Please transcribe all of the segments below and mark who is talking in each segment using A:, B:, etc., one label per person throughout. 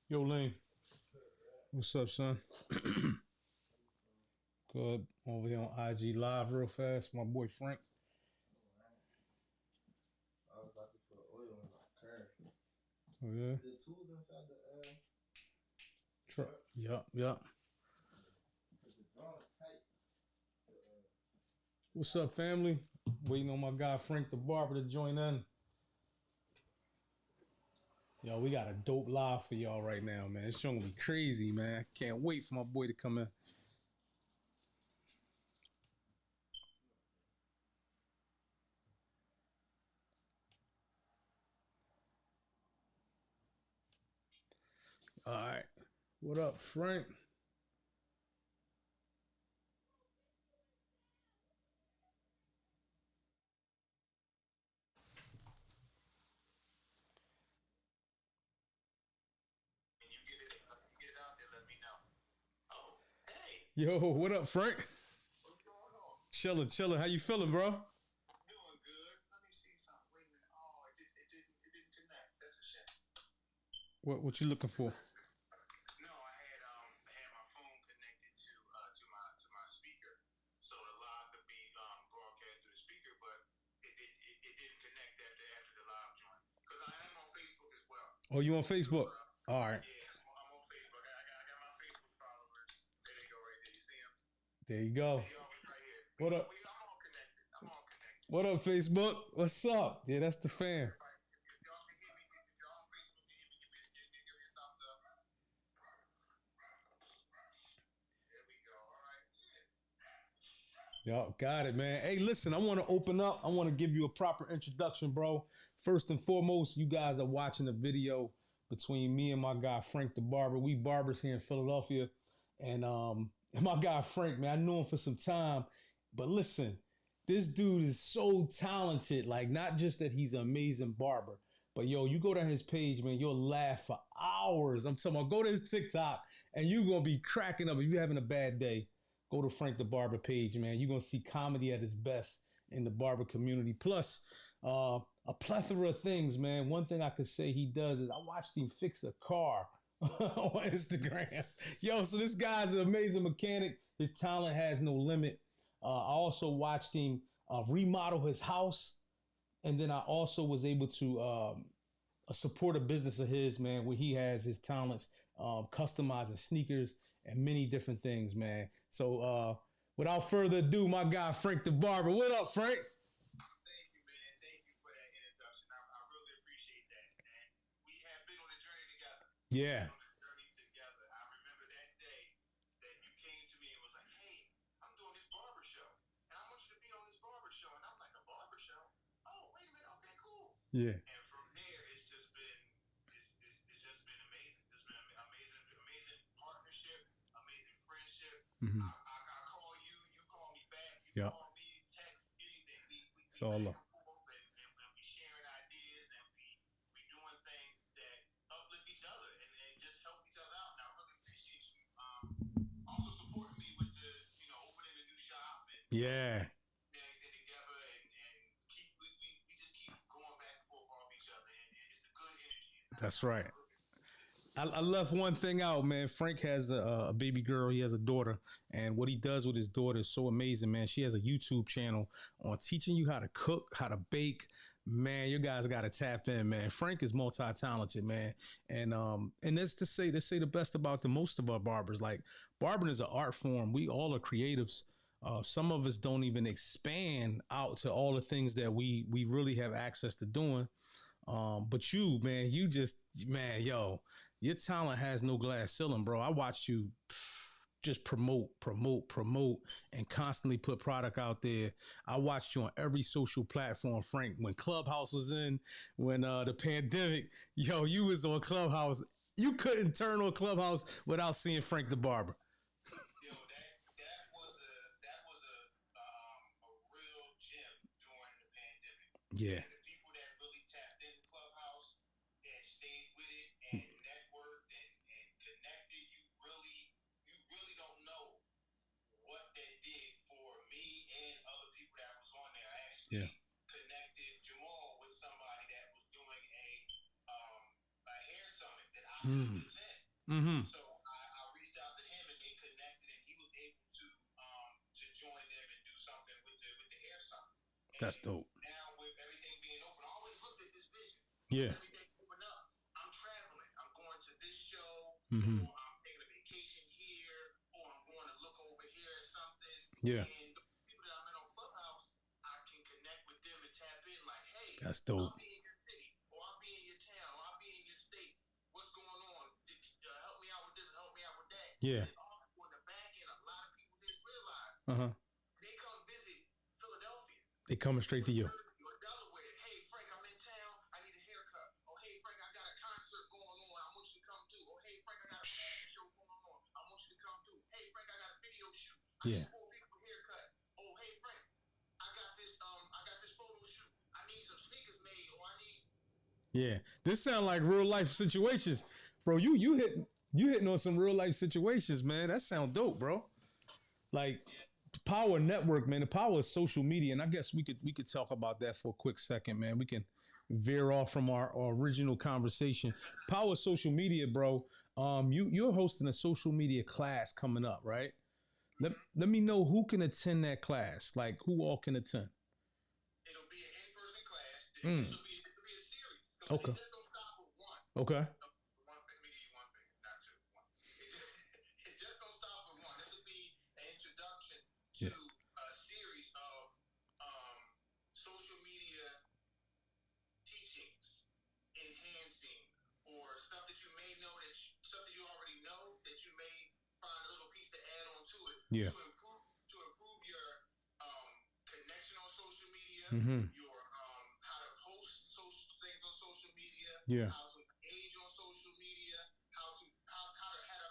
A: Yo, Lane. What's up, son? Good. Over here on IG Live real fast. My boy Frank.
B: I was about to put oil in my car.
A: Oh, yeah?
B: The tools inside the
A: Truck.
B: truck.
A: Yup.
B: The drawing tight.
A: What's up, family? Waiting on my guy Frank the barber to join in. Yo, we got a dope live for y'all right now, man. It's gonna be crazy, man. Can't wait for my boy to come in. All right. What up, Frank?
B: And you get it out there, let me know. Oh, hey,
A: Yo, what up, Frank?
B: what's going on?
A: Chilling. How you feeling, bro?
B: Doing good. Let me see something. Wait a minute. Oh, it didn't connect. That's a shame.
A: What you looking for?
B: No, I had my phone connected to my speaker, so the live could be broadcast through the speaker, but it didn't connect after the live joint. Because I am on Facebook as well.
A: Oh, you on Facebook? All right.
B: Yeah, I'm on Facebook. I got my Facebook followers. There they go right there. You see them?
A: There you go.
B: They always right here.
A: What up?
B: I'm all connected. I'm all connected.
A: What up, Facebook? What's up? Yeah, that's the fam.
B: Everybody, if y'all can hear me, if y'all on Facebook can hear me, give me a thumbs up. There we go. All right.
A: Yo, got it, man. Hey, listen, I want to open up. I want to give you a proper introduction, bro. First and foremost, you guys are watching a video between me and my guy Frank the barber. We barbers here in Philadelphia, and my guy Frank, man, I knew him for some time, but listen, this dude is so talented. Like, not just that he's an amazing barber, but yo, you go to his page, man, you'll laugh for hours. I'm talking about go to his TikTok, and you're gonna be cracking up if you're having a bad day. Go to Frank the Barber page, man. You're gonna see comedy at its best in the barber community. Plus, a plethora of things, man. One thing I could say he does is I watched him fix a car on Instagram. Yo, so this guy's an amazing mechanic. His talent has no limit. I also watched him remodel his house, and then I also was able to support a business of his, man, where he has his talents customizing sneakers and many different things, man. So without further ado, my guy Frank the Barber. What up, Frank?
B: Thank you, man. Thank you for that introduction. I really appreciate that. And we have been on a journey together. We've
A: Yeah,
B: been on a journey together. I remember that day that you came to me and was like, "Hey, I'm doing this barber show, and I want you to be on this barber show." And I'm like, "A barber show? Oh, wait a minute. Okay, cool."
A: yeah,
B: And from there, it's just been amazing. It's been amazing partnership, amazing friendship.
A: mm-hmm.
B: I call you, you call me back, you
A: Yeah.
B: call me, text, anything. We
A: It's all
B: back
A: love.
B: and forth, and we sharing ideas, and we doing things that uplift each other and just help each other out. And I really appreciate you also supporting me with the opening a new shop and
A: Yeah,
B: everything together, and we just keep going back and forth off each other, and it's a good energy. And
A: that's
B: I
A: right.
B: really appreciate it.
A: I left one thing out, man. Frank has a baby girl. He has a daughter, and what he does with his daughter is so amazing, man. She has a YouTube channel on teaching you how to cook, how to bake. Man, you guys got to tap in, man. Frank is multi-talented, man, and that's to say the best about the most of our barbers. Like barbering is an art form. We all are creatives. Some of us don't even expand out to all the things that we really have access to doing. But you, man, you just, man, yo, your talent has no glass ceiling, bro. I watched you just promote, and constantly put product out there. I watched you on every social platform, Frank. When Clubhouse was in, when the pandemic, yo, you was on Clubhouse. You couldn't turn on Clubhouse without seeing Frank the Barber.
B: That was a real gem during the pandemic.
A: Yeah,
B: And the people that really tapped into Clubhouse and stayed with it and networked and connected, you really don't know what that did for me and other people that was on there. I
A: yeah.
B: actually connected Jamal with somebody that was doing a hair summit that I couldn't
A: Mm.
B: attend.
A: Mm-hmm.
B: So I reached out to him and they connected, and he was able to join them and do something with the hair sign.
A: That's
B: And
A: dope.
B: now with everything being open, I always looked at this vision.
A: Yeah.
B: Everything open up. I'm traveling. I'm going to this show,
A: Mm-hmm.
B: or I'm taking a vacation here, or I'm going to look over here at something.
A: Yeah.
B: And the people that I met on Clubhouse, I can connect with them and tap in like, hey,
A: That's dope.
B: I'll be in your city, or I'll be in your town, or I'll be in your state. What's going on? Help me out with this, help me out with that.
A: Yeah.
B: And also in the back end, a lot of people didn't realize
A: Uh-huh.
B: they come visit Philadelphia.
A: They coming straight to you.
B: Or Delaware. Hey, Frank, I'm in town. I need a haircut. Oh, hey, Frank, I got a concert going on. I want you to come through. Oh, hey, Frank, I got a fashion show going on. I want you to come through. Hey, Frank, I got a video shoot. I
A: Yeah.
B: need 4 people haircut. Oh, hey, Frank, I got this photo shoot. I need some sneakers made. Or I need.
A: Yeah. This sound like real life situations, bro. You hitting on some real life situations, man. That sound dope, bro. Like power network, man. The power of social media, and I guess we could talk about that for a quick second, man. We can veer off from our original conversation. Power of social media, bro. You're hosting a social media class coming up, right? Let me know who can attend that class. Like who all can attend.
B: It'll be an in-person class.
A: Mm.
B: It'll be a series.
A: Okay.
B: It just don't stop with one.
A: Okay.
B: Let me give you one thing, not two. One. It just don't stop with one. This will be an introduction to a series of social media teachings, enhancing, or stuff that you may know stuff that you already know that you may find a little piece to add on to it.
A: Yeah.
B: To improve your connection on social media,
A: Mm-hmm.
B: your how to post social things on social media,
A: Yeah.
B: how to engage on social media, how to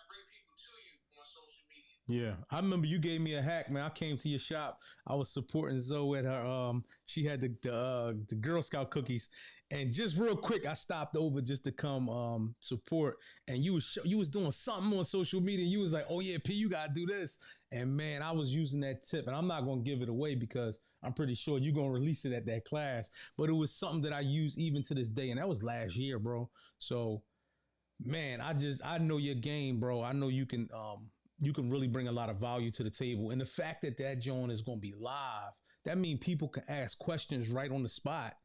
B: bring people to you on social media.
A: Yeah, I remember you gave me a hack, man. I came to your shop. I was supporting Zoe at her. She had the Girl Scout cookies, and just real quick, I stopped over just to come support. And you was doing something on social media. And you was like, "Oh yeah, P, you gotta do this." And man, I was using that tip, and I'm not gonna give it away because I'm pretty sure you're gonna release it at that class. But it was something that I use even to this day, and that was last year, bro. So, man, I know your game, bro. I know you can really bring a lot of value to the table. And the fact that that joint is going to be live, that means people can ask questions right on the spot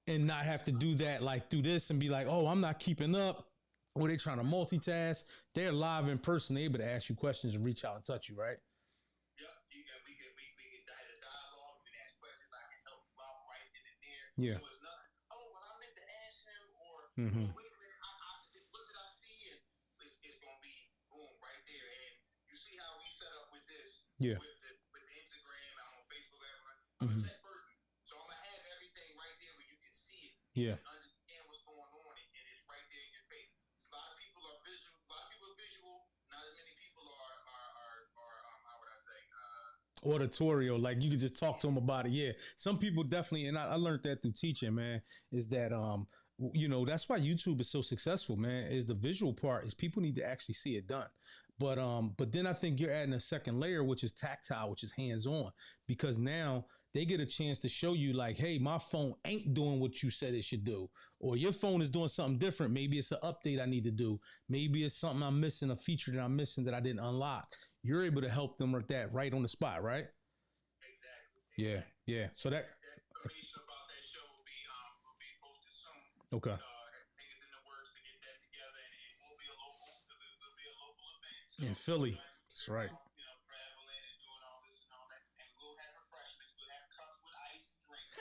A: and not have to do that like do this and be like, oh, I'm not keeping up. Or they trying to multitask. They're live in person. They're able to ask you questions and reach out and touch you, right?
B: Yep, we can have a dialogue. We can ask questions. I can help you out right then and there.
A: Yeah.
B: So it's not, oh, well, I meant to ask him, or
A: Mm-hmm.
B: oh, wait a minute, what did I see? And it's going to be boom right there. And you see how we set up with this,
A: Yeah.
B: with the Instagram, I'm on Facebook, everyone. I'm
A: Mm-hmm.
B: a tech person, so I'm gonna have everything right there where you can see it.
A: Yeah.
B: And understand what's going on, and it's right there in your face. A lot of people are visual. A lot of people are visual. Not as many people are how would I say?
A: Auditorial, like you could just talk to them about it. Yeah, some people definitely, and I learned that through teaching, man, is that that's why YouTube is so successful, man, is the visual part. Is people need to actually see it done. But then I think you're adding a second layer, which is tactile, which is hands-on, because now they get a chance to show you like, hey, my phone ain't doing what you said it should do, or your phone is doing something different. Maybe it's an update I need to do. Maybe it's something I'm missing, a feature that I'm missing that I didn't unlock. You're able to help them with that right on the spot, right?
B: Exactly.
A: Yeah, yeah. So that
B: information about that show will be posted soon.
A: Okay.
B: Everything is in the works to get that together, and it will be a local event. So
A: in Philly. That's right.
B: Traveling and doing all this and all that, and we'll have refreshments. We'll have cups with ice and drinks.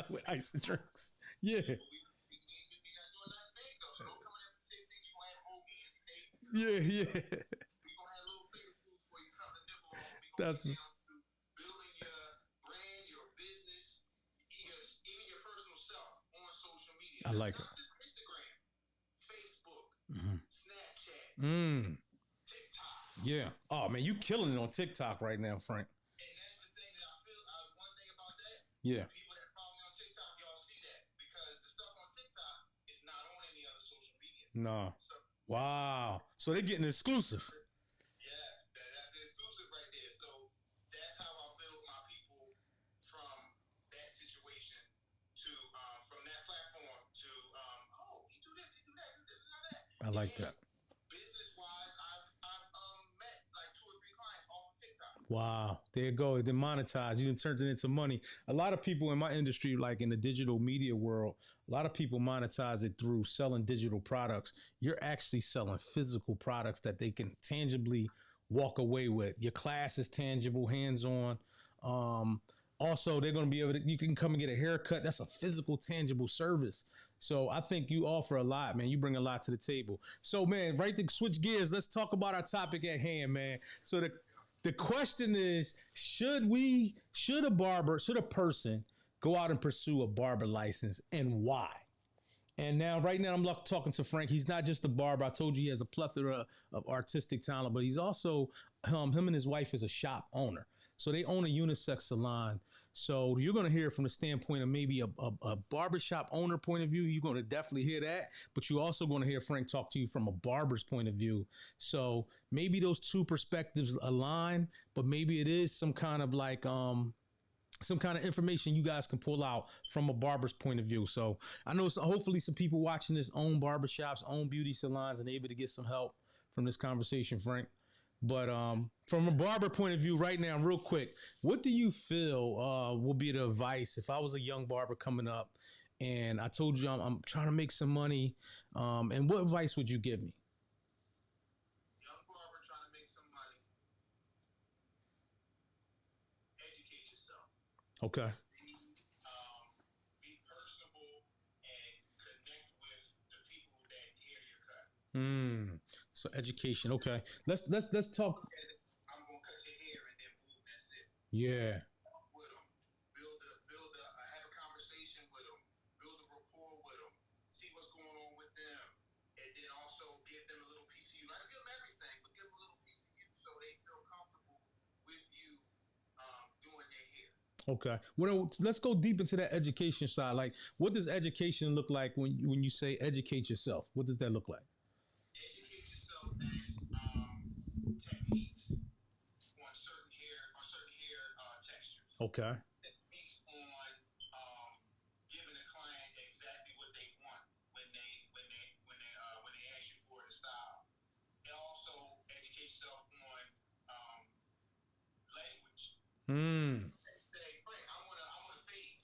A: With ice and drinks. Yeah.
B: We're not doing nothing big though, so don't come in and say things you gonna have hoagie and steaks.
A: Yeah, yeah.
B: We're gonna have little finger foods for you, something to nibble on.
A: That's
B: Building your brand, your business, even your personal self on social media.
A: I like
B: Not
A: it.
B: just Instagram, Facebook,
A: Mm-hmm.
B: Snapchat, TikTok.
A: Yeah. Oh man, you killing it on TikTok right now, Frank.
B: And that's the thing that I feel. One thing about that.
A: Yeah.
B: People that follow me on TikTok, y'all see that because the stuff on TikTok is not on any other social media.
A: No. So, wow. So they're getting exclusive.
B: Yes, that's the exclusive right there. So that's how I build my people from that situation to from that platform to oh, he do this, he do that, he do this, he do that.
A: I like that.
B: Business
A: Wow, there you go. They monetize. You done turned it into money. A lot of people in my industry, like in the digital media world, a lot of people monetize it through selling digital products. You're actually selling physical products that they can tangibly walk away with. Your class is tangible, hands on. Um, Also, they're going to be able to, you can come and get a haircut. That's a physical, tangible service. So I think you offer a lot, man. You bring a lot to the table. So, man, right to switch gears, let's talk about our topic at hand, man. So the question is, should a person go out and pursue a barber license, and why? And now, right now, I'm talking to Frank. He's not just a barber. I told you he has a plethora of artistic talent, but he's also, him and his wife is a shop owner. So they own a unisex salon. So you're going to hear from the standpoint of maybe a barbershop owner point of view. You're going to definitely hear that, but you're also going to hear Frank talk to you from a barber's point of view. So maybe those two perspectives align, but maybe it is some kind of information you guys can pull out from a barber's point of view. So I know hopefully some people watching this own barbershops, own beauty salons, and able to get some help from this conversation, Frank. But from a barber point of view, right now, real quick, what do you feel will be the advice if I was a young barber coming up and I told you I'm trying to make some money? And what advice would you give me?
B: Young barber trying to make some money. Educate yourself.
A: Okay.
B: Be personable and connect with the people that hear your cut.
A: So education. Okay. Let's talk.
B: I'm gonna cut your hair and then boom, that's it.
A: Yeah.
B: With them, have a conversation with them, build a rapport with them, see what's going on with them, and then also give them a little piece of you. Not give them everything, but give them a little piece of you so they feel comfortable with you doing their hair.
A: Okay. Well, let's go deep into that education side. Like, what does education look like when you say educate yourself? What does that look like?
B: Educate yourself as techniques on certain hair textures.
A: Okay.
B: Techniques on giving the client exactly what they want when they ask you for the style. And also educate yourself on language. Say, Frank, I want to fade.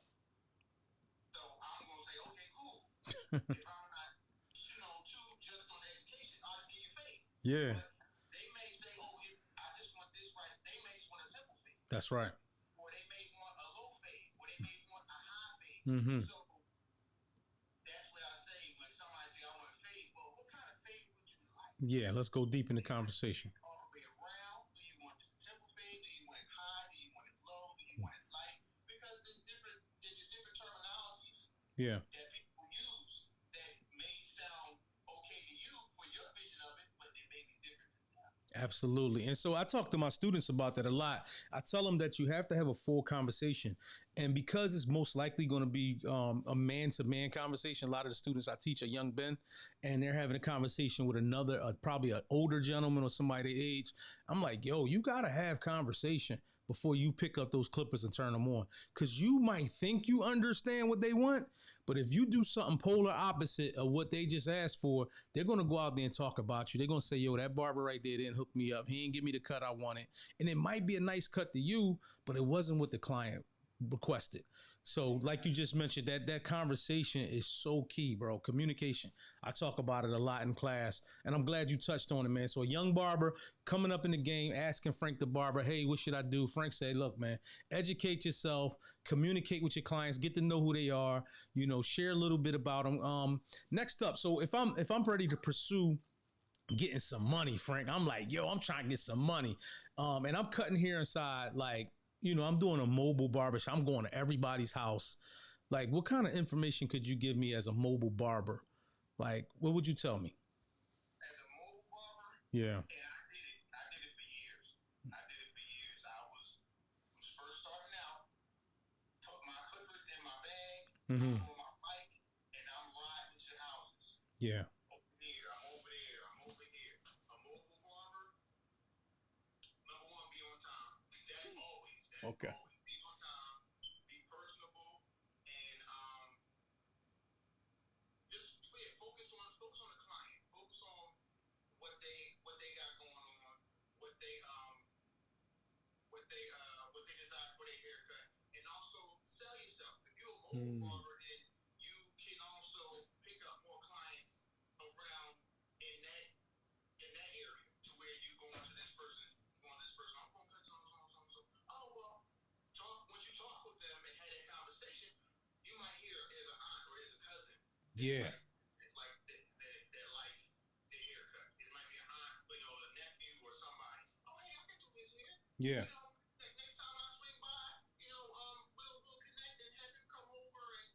B: So I'm gonna say, okay, cool. If I'm not, too just on education, I'll just give you fade.
A: Yeah.
B: But they may say, oh, I just want this right. They may just want a temple fade.
A: That's right.
B: Or they may want a low fade. Or they may want a high fade.
A: Mm-hmm.
B: So that's what I say when somebody say I want a fade. Well, what kind of fade would you like?
A: Yeah, let's go deep in the conversation.
B: All the way around. Do you want just a temple fade? Do you want it high? Do you want it low? Do you want it light? Because there's different terminologies.
A: Yeah.
B: That people use that may sound okay to you for your vision of it, but it may be different to them.
A: Absolutely. And so I talk to my students about that a lot. I tell them that you have to have a full conversation. And because it's most likely going to be a man-to-man conversation, a lot of the students I teach are young men, and they're having a conversation with another, probably an older gentleman or somebody their age. I'm like, yo, you got to have conversation before you pick up those clippers and turn them on. Because you might think you understand what they want, but if you do something polar opposite of what they just asked for, they're going to go out there and talk about you. They're going to say, yo, that barber right there didn't hook me up. He didn't give me the cut I wanted. And it might be a nice cut to you, but it wasn't what the client requested. So like you just mentioned, that conversation is so key, bro. Communication. I talk about it a lot in class, and I'm glad you touched on it, man. So a young barber coming up in the game, asking Frank the barber, hey, what should I do? Frank said, look, man, educate yourself, communicate with your clients, get to know who they are, share a little bit about them. Next up, so if I'm ready to pursue getting some money, Frank, I'm like, yo, I'm trying to get some money. And I'm cutting hair inside, like, I'm doing a mobile barbershop. I'm going to everybody's house. Like, what kind of information could you give me as a mobile barber? Like, what would you tell me?
B: As a mobile barber?
A: Yeah.
B: And I did it for years. I was first starting out, put my clippers in my bag,
A: Mm-hmm.
B: I'm on my bike, and I'm riding to houses.
A: Yeah.
B: Over here, I'm over there, I'm over here. A mobile barber, number one, be on time. That's always.
A: Okay.
B: Always be on time, be personable, and just focus on the client. Focus on what they got going on, what mobile barber, then you can also pick up more clients around in that area to where you going to this person, I'm going to cut so. Oh well, once you talk with them and had that conversation, you might hear there's an aunt or there's a cousin.
A: Yeah.
B: It's like that like the haircut. It might be an aunt, a nephew or somebody. Oh hey, I can do this here.
A: Yeah.
B: Next time I swing by, we'll connect and have him come over and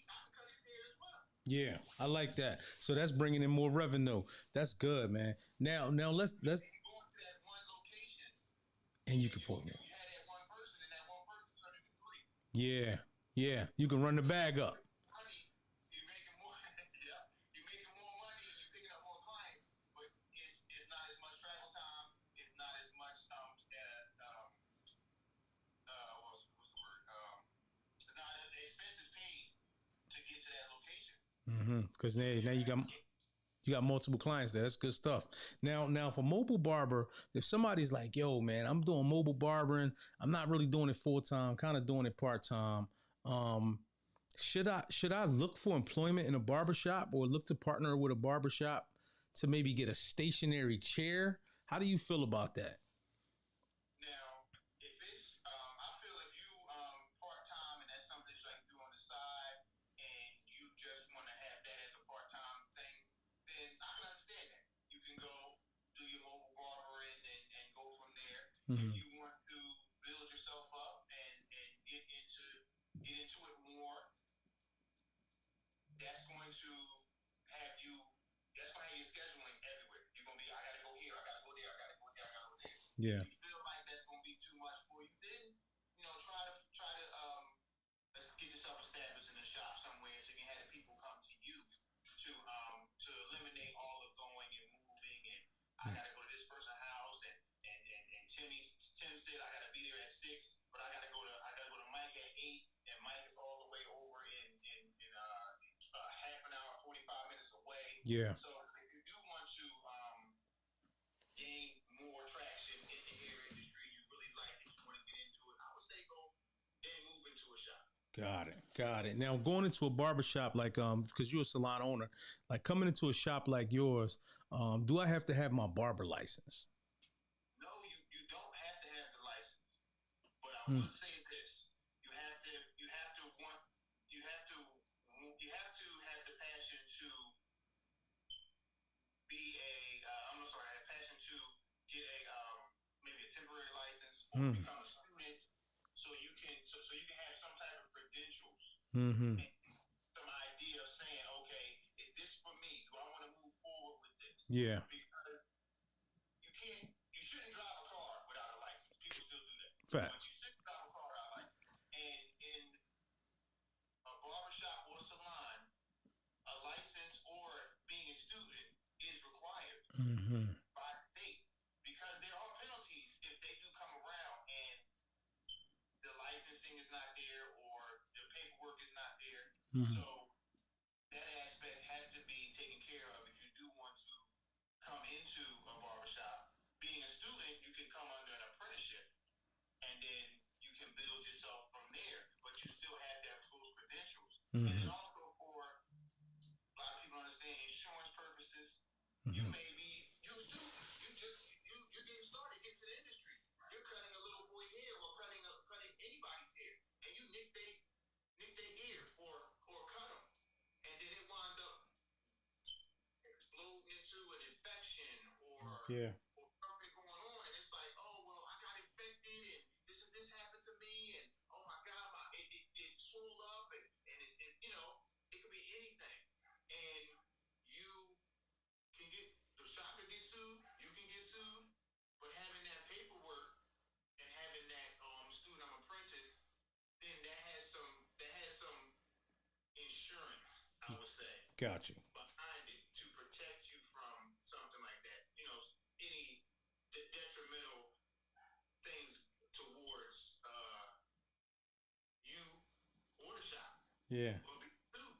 B: I can cut his hair as well.
A: Yeah, I like that. So that's bringing in more revenue. That's good, man. Now let's
B: You go to that one location
A: and you can put more.
B: You had that one person and that one person turned into three.
A: Yeah. You can run the bag up.
B: You're making more. Yeah, you're making more money and you're picking up more clients, but it's not as much travel time. It's not as much what's the word? Not the expenses paid to get to that location.
A: Because now you got multiple clients there. That's good stuff. Now for mobile barber, if somebody's like, yo, man, I'm doing mobile barbering, I'm not really doing it full time, kind of doing it part time. Should I look for employment in a barbershop or look to partner with a barbershop to maybe get a stationary chair? How do you feel about that?
B: Now, if it's, I feel if you part time and that's something that you like to do on the side, and you just want to have that as a part time thing, then I can understand that. You can go do your mobile barbering and go from there. If you want to build yourself up and get into it more, that's going to have you. That's going to have you scheduling everywhere. You're going to be, I got to go here, I got to go there, I got to go there, I got to go there.
A: Yeah.
B: If you feel like that's going to be too much for you, then try to let's get yourself established in a shop somewhere so you can have the people come to you to eliminate all of going and moving and I got to go to this person's house and Tim said I got to be there at 6, but I got to go to Mike at 8, and Mike is all the way over in half an hour, 45 minutes away.
A: Yeah.
B: So if you do want to gain more traction in the hair industry, you really like it, you want to get into it, I would say go and move into a shop.
A: Got it. Now going into a barbershop, like because you're a salon owner, like coming into a shop like yours, do I have to have my barber license?
B: No, you don't have to have the license, but I will say this: you have to have the passion to be have passion to get a maybe a temporary license or become a student, so you can have some type of credentials and some idea of saying, okay, is this for me? Do I want to move forward with this?
A: Yeah.
B: Because you shouldn't drive a car without a license. People still do that.
A: Fact.
B: But you shouldn't drive a car without a license. And in a barbershop or salon, a license or being a student is required by state, because there are penalties if they do come around and the licensing is not there or the paperwork is not there. So that aspect has to be taken care of if you do want to come into a barbershop. Being a student, you can come under an apprenticeship and then you can build yourself from there, but you still have to have those credentials. And then also for a lot of people understand insurance purposes, you may be you're a student, you're getting started, get to the industry. You're cutting a little boy hair or cutting anybody's hair, and you nick their ear or cut them, and then it wound up exploding into an infection or something going on, and it's like, oh well, I got infected and this happened to me, and oh my god, it swelled up and it could be anything, and you can get the shop can get sued, you can get sued, but having that paperwork and having that student apprentice, then that has some insurance, I would say.
A: Got you.
B: Behind it to protect you from something like that. Any detrimental things towards you or the shop.
A: Yeah.
B: Will be sued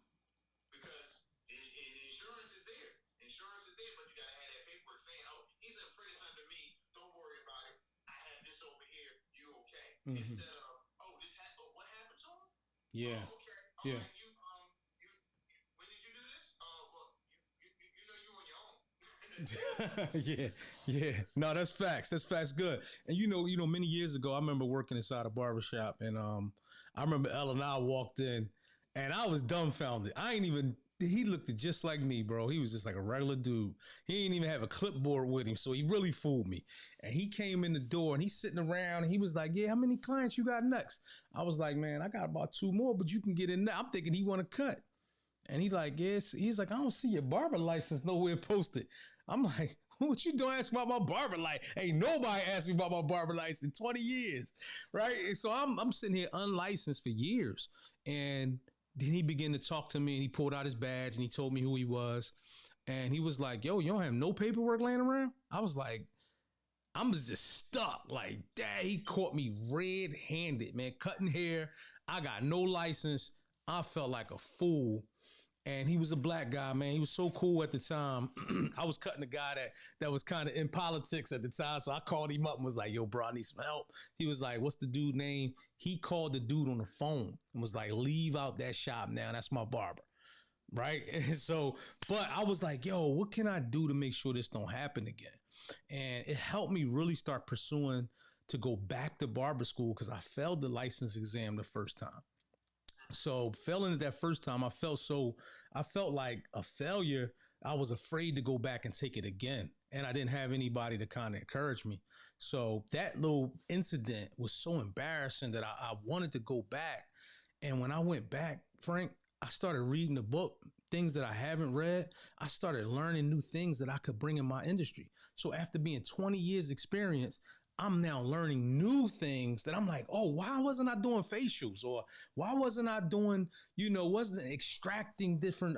B: because insurance is there. Insurance is there, but you gotta have that paperwork saying, "Oh, he's an apprentice under me. Don't worry about it. I have this over here. You okay?" Instead of, "Oh, what happened to him?"
A: Yeah.
B: Oh, okay.
A: Yeah.
B: When did you do this? Well, you know you on your own.
A: Yeah, yeah. No, that's facts. That's facts. Good. And many years ago, I remember working inside a barbershop, and I remember Ella and I walked in, and I was dumbfounded. I ain't even. He looked just like me, bro. He was just like a regular dude. He didn't even have a clipboard with him, so he really fooled me. And he came in the door, and he's sitting around, and he was like, "Yeah, how many clients you got next?" I was like, "Man, I got about 2 more, but you can get in there." I'm thinking he want to cut. And he like, yes, he's like, I don't see your barber license nowhere posted. I'm like, what you don't ask about my barber license? Ain't nobody asked me about my barber license in 20 years, right? And so I'm sitting here unlicensed for years. And then he began to talk to me, and he pulled out his badge, and he told me who he was. And he was like, yo, you don't have no paperwork laying around? I was like, I'm just stuck. Like, dad, he caught me red-handed, man, cutting hair. I got no license. I felt like a fool. And he was a black guy, man. He was so cool at the time. I was cutting a guy that was kind of in politics at the time. So I called him up and was like, yo, bro, I need some help. He was like, what's the dude name? He called the dude on the phone and was like, leave out that shop now. That's my barber. Right. And so, but I was like, yo, what can I do to make sure this don't happen again? And it helped me really start pursuing to go back to barber school because I failed the license exam the first time. So failing it that first time, I felt like a failure. I was afraid to go back and take it again. And I didn't have anybody to kind of encourage me. So that little incident was so embarrassing that I wanted to go back. And when I went back, Frank, I started reading the book, things that I haven't read. I started learning new things that I could bring in my industry. So after being 20 years experience, I'm now learning new things that I'm like, oh, why wasn't I doing facials? Or why wasn't I doing, wasn't extracting different,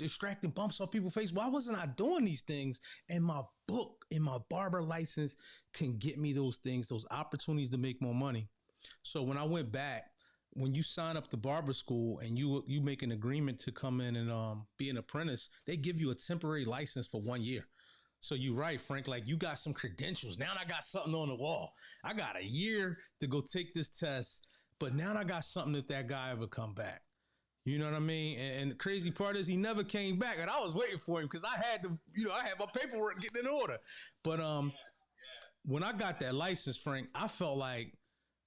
A: extracting bumps off people's face? Why wasn't I doing these things? And my book and my barber license can get me those things, those opportunities to make more money. So when I went back, when you sign up to barber school and you make an agreement to come in and be an apprentice, they give you a temporary license for 1 year. So you're right, Frank, like you got some credentials. Now I got something on the wall. I got a year to go take this test, but now I got something if that guy ever come back. You know what I mean? And the crazy part is he never came back, and I was waiting for him because I had to, I had my paperwork getting in order. But when I got that license, Frank, I felt like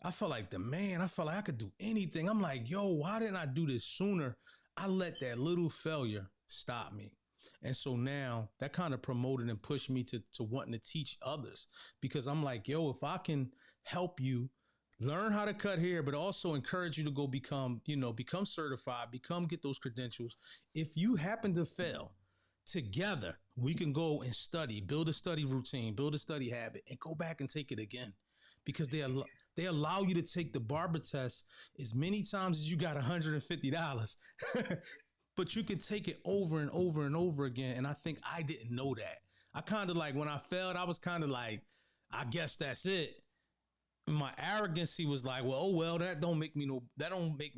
A: the man. I felt like I could do anything. I'm like, yo, why didn't I do this sooner? I let that little failure stop me. And so now that kind of promoted and pushed me to wanting to teach others because I'm like, yo, if I can help you learn how to cut hair, but also encourage you to go become certified, get those credentials. If you happen to fail, together, we can go and study, build a study routine, build a study habit, and go back and take it again because they allow you to take the barber test as many times as you got $150. But you can take it over and over and over again. And I think I didn't know that. I kind of like when I failed, I was kind of like, I guess that's it. My arrogancy was like, well, that don't make me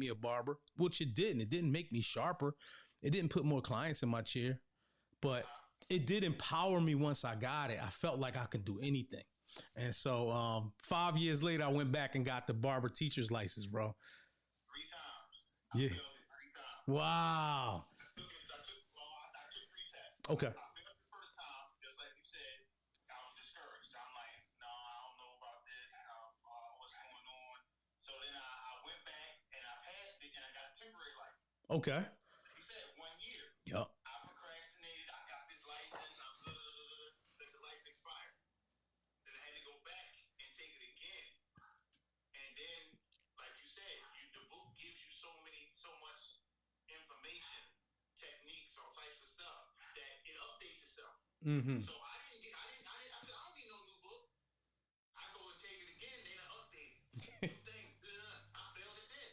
A: a barber, which it didn't. It didn't make me sharper. It didn't put more clients in my chair, but it did empower me once I got it. I felt like I could do anything. And so 5 years later, I went back and got the barber teacher's license, bro.
B: 3 times.
A: Yeah. Wow.
B: I took 3 tests.
A: Okay.
B: I failed the first time, just like you said. I was discouraged. I'm like, no, I don't know about this. What's going on? So then I went back and I passed it and I got a temporary license.
A: Okay.
B: Like you said, 1 year.
A: Yep.
B: I procrastinated. I got this license. The license expired. Then I had to go back and take it again. And then, like you said, the book gives you so much information, techniques, all types of stuff that it updates itself.
A: Mm-hmm.
B: So I said, I don't need no new book. I go and take it again, they done update it. New things, I failed it then.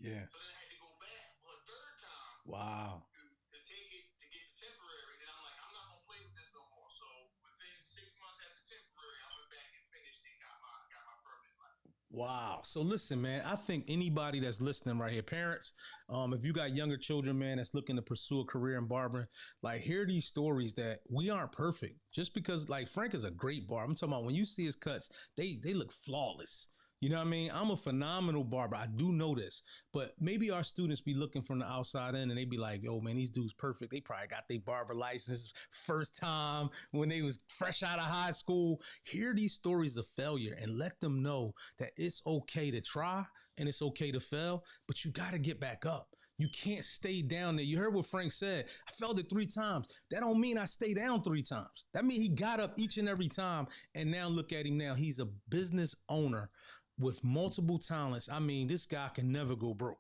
A: Yeah.
B: So then I had to go back for a third time.
A: Wow.
B: To take it, to get the temporary. Then I'm like, I'm not gonna play with this no more. So within 6 months after temporary, I went back and finished and got my permanent license.
A: Wow. So listen, man, I think anybody that's listening right here, parents, if you got younger children, man, that's looking to pursue a career in barbering, like hear these stories that we aren't perfect just because like Frank is a great barber. I'm talking about when you see his cuts, they look flawless. You know what I mean? I'm a phenomenal barber. I do know this, but maybe our students be looking from the outside in and they be like, yo, man, these dudes perfect. They probably got their barber license first time when they was fresh out of high school. Hear these stories of failure and let them know that it's okay to try and it's okay to fail, but you got to get back up. You can't stay down there. You heard what Frank said. I failed it 3 times. That don't mean I stay down 3 times. That means he got up each and every time. And now look at him now. He's a business owner with multiple talents. I mean, this guy can never go broke.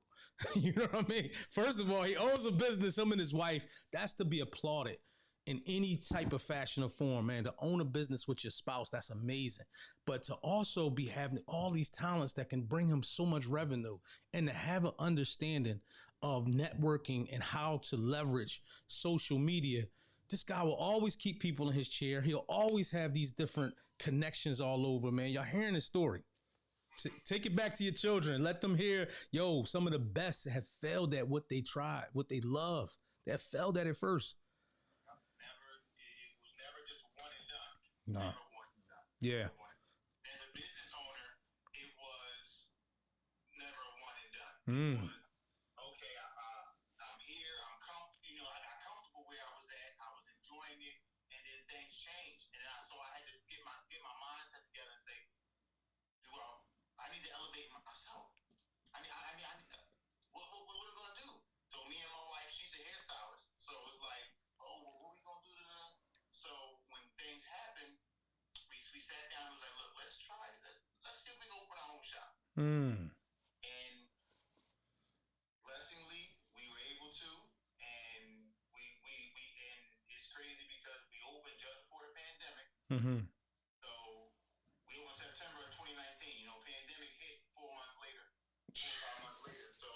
A: You know what I mean? First of all, he owns a business, him and his wife. That's to be applauded in any type of fashion or form, man. To own a business with your spouse, that's amazing. But to also be having all these talents that can bring him so much revenue and to have an understanding of networking and how to leverage social media, this guy will always keep people in his chair. He'll always have these different connections all over, man. Y'all hearing his story. Take it back to your children. Let them hear, yo, some of the best have failed at what they tried, what they love. They have failed at it first.
B: It was never just one and done.
A: No.
B: Never one and done.
A: Yeah.
B: As a business owner, it was never a one and done.
A: Mm.
B: It was, okay, I'm here, I'm comfortable. You know, I got comfortable where I was at. I was enjoying it, and then things changed, and so I had to get my mindset together and say, I need to elevate myself. What are we gonna do? So me and my wife, she's a hairstylist, so it's like, oh, well, what are we gonna do? So when things happen, we sat down and was like, look, let's try it. Let's see if we can open our own shop.
A: Mm.
B: And blessingly, we were able to, and and it's crazy because we opened just before the pandemic.
A: Mm-hmm.
B: So we opened September of 2019. You know, pandemic hit 4 months later, 4 or 5 months later. So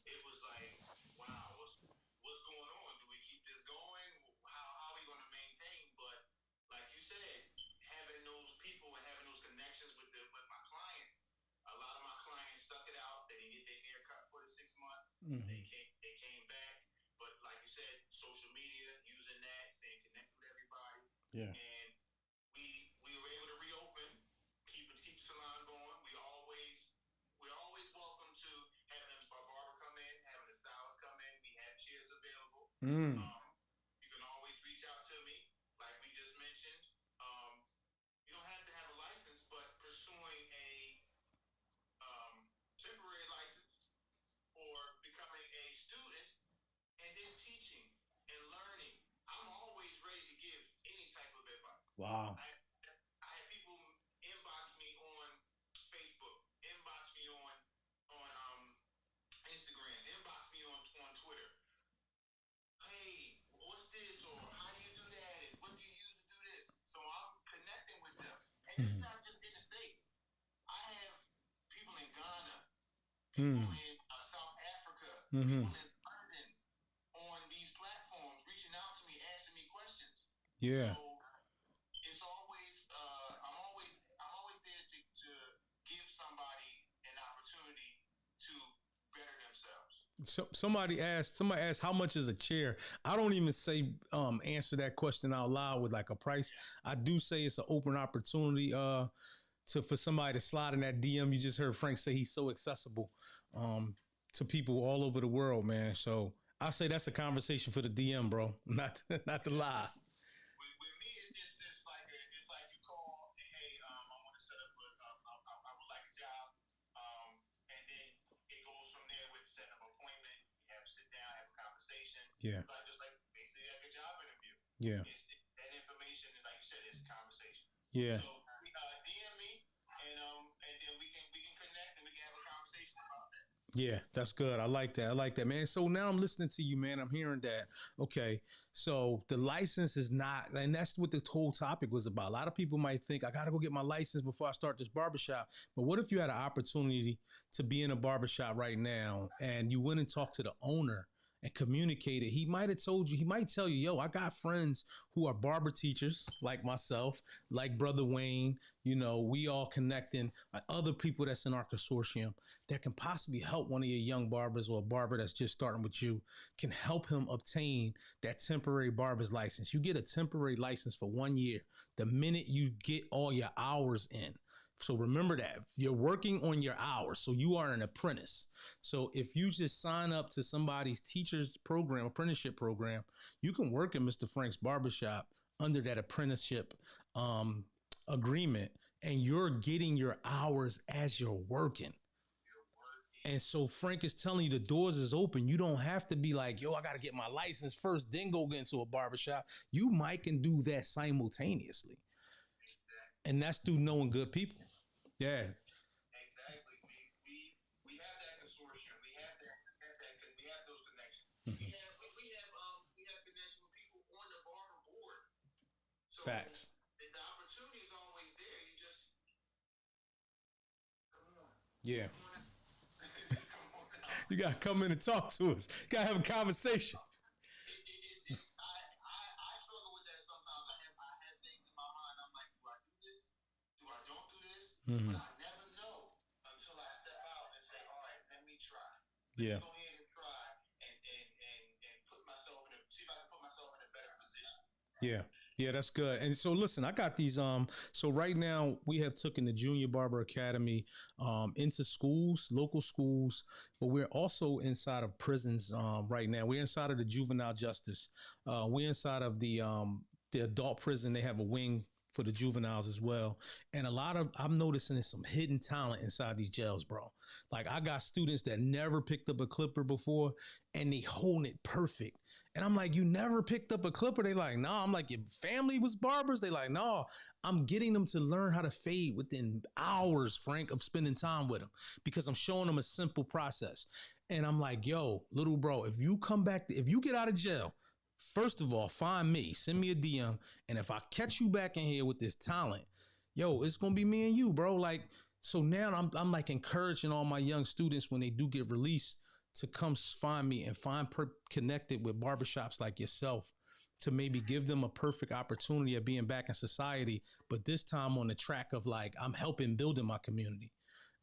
B: it was like, wow, what's going on? Do we keep this going? How are we going to maintain? But like you said, having those people and having those connections with my clients, a lot of my clients stuck it out. They didn't get their hair cut for the 6 months.
A: Mm-hmm.
B: They came back. But like you said, social media, using that, staying connected with everybody.
A: Yeah.
B: And we were able to reopen, keep the salon going. We're always welcome to having a barber come in, having a stylist come in. We have chairs available.
A: Mm.
B: You can always reach out to me, like we just mentioned. You don't have to have a license, but pursuing a temporary license or becoming a student and then teaching and learning, I'm always ready to give any type of advice.
A: Wow.
B: I had people inbox me on Facebook, inbox me on Instagram, inbox me on Twitter. Hey, what's this? Or how do you do that? And what do you use to do this? So I'm connecting with them. And it's not just in the States. I have people in Ghana, people in South Africa, people in London on these platforms reaching out to me, asking me questions.
A: Yeah.
B: So it's always I'm always there to give somebody an opportunity to better themselves.
A: So somebody asked how much is a chair. I don't even say answer that question out loud with like a price. I do say it's an open opportunity for somebody to slide in that DM. You just heard Frank say he's so accessible to people all over the world, man. So I say that's a conversation for the DM, bro. Not the lie.
B: With me, it's like you call, hey, I want to set up I would like a job, and then it goes from there with setting up an appointment. You have to sit down, have a conversation.
A: Yeah.
B: Just like basically like a job interview.
A: Yeah.
B: That information, and like you said, it's a conversation.
A: Yeah.
B: So DM me, and then we can connect and we can have a conversation about that.
A: Yeah, that's good. I like that, man. So now I'm listening to you, man. I'm hearing that. Okay, so the license is not, and that's what the whole topic was about. A lot of people might think, I got to go get my license before I start this barbershop. But what if you had an opportunity to be in a barbershop right now and you went and talked to the owner and communicated? He might have told you, he might tell you, yo, I got friends who are barber teachers like myself, like Brother Wayne. You know, we all connecting other people that's in our consortium that can possibly help one of your young barbers, or a barber that's just starting with you, can help him obtain that temporary barber's license. You get a temporary license for 1 year. The minute you get all your hours in, So remember that you're working on your hours. So you are an apprentice. So if you just sign up to somebody's teacher's program, apprenticeship program, you can work in Mr. Frank's barbershop under that apprenticeship um, agreement, and you're getting your hours as you're working. And so Frank is telling you the doors is open. You don't have to be like, yo, I got to get my license first, then go get into a barbershop. You might can do that simultaneously. And that's through knowing good people. Yeah.
B: Exactly. We have that consortium. We have those connections. We have connection with people on the barber board. So
A: Facts.
B: the opportunity is always there. You just come on.
A: Yeah.
B: Come on out. Come on out.
A: You got to come in and talk to us. Got to have a conversation.
B: I struggle with that sometimes. I have things in my mind. I'm like, do I do this? Do I don't do this?
A: Mm-hmm.
B: But I never know until I step out and say, all right, let me try.
A: Yeah.
B: Go ahead and try and put myself in see if I can put myself in a better position.
A: Yeah. Yeah, that's good. And so listen, I got these so right now we have taken the Junior Barber Academy into schools, local schools, but we're also inside of prisons right now. We're inside of the juvenile justice. We're inside of the adult prison. They have a wing for the juveniles as well. And I'm noticing there's some hidden talent inside these jails, bro. Like I got students that never picked up a clipper before and they hold it perfect. And I'm like, you never picked up a clipper? They like, no. I'm like, your family was barbers? They like, no. I'm getting them to learn how to fade within hours, Frank, of spending time with them because I'm showing them a simple process. And I'm like, yo, little bro, if you come back, if you get out of jail, first of all, find me, send me a DM. And if I catch you back in here with this talent, yo, it's going to be me and you, bro. Like, so now I'm like encouraging all my young students when they do get released to come find me and connected with barbershops like yourself to maybe give them a perfect opportunity of being back in society, but this time on the track of like, I'm helping building my community,